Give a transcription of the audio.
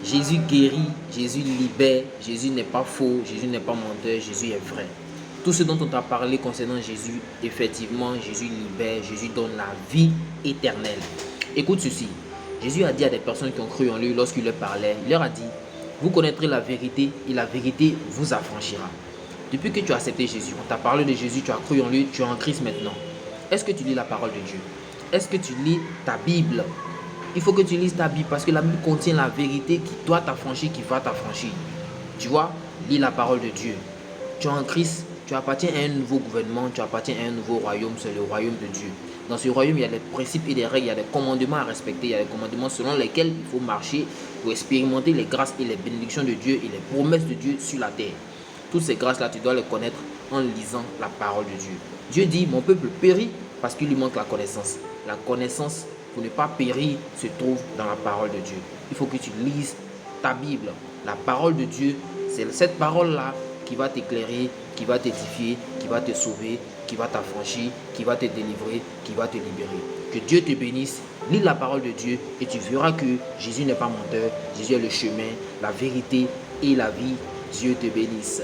Jésus guérit, Jésus libère, Jésus n'est pas faux, Jésus n'est pas menteur, Jésus est vrai. Tout ce dont on t'a parlé concernant Jésus, effectivement, Jésus libère, Jésus donne la vie éternelle. Écoute ceci, Jésus a dit à des personnes qui ont cru en lui lorsqu'il leur parlait, il leur a dit, vous connaîtrez la vérité et la vérité vous affranchira. Depuis que tu as accepté Jésus, on t'a parlé de Jésus, tu as cru en lui, tu es en Christ maintenant. Est-ce que tu lis la parole de Dieu? Est-ce que tu lis ta Bible? Il faut que tu lises ta Bible parce que la Bible contient la vérité qui doit t'affranchir, qui va t'affranchir. Tu vois, lis la parole de Dieu. Tu es en Christ, tu appartiens à un nouveau gouvernement, tu appartiens à un nouveau royaume, c'est le royaume de Dieu. Dans ce royaume, il y a des principes et des règles, il y a des commandements à respecter, il y a des commandements selon lesquels il faut marcher pour expérimenter les grâces et les bénédictions de Dieu et les promesses de Dieu sur la terre. Toutes ces grâces-là, tu dois les connaître en lisant la parole de Dieu. Dieu dit, mon peuple périt parce qu'il lui manque la connaissance. La connaissance, pour ne pas périr, se trouve dans la parole de Dieu. Il faut que tu lises ta Bible. La parole de Dieu, c'est cette parole-là qui va t'éclairer, qui va t'édifier, qui va te sauver, qui va t'affranchir, qui va te délivrer, qui va te libérer. Que Dieu te bénisse. Lis la parole de Dieu et tu verras que Jésus n'est pas menteur. Jésus est le chemin, la vérité et la vie. Dieu te bénisse.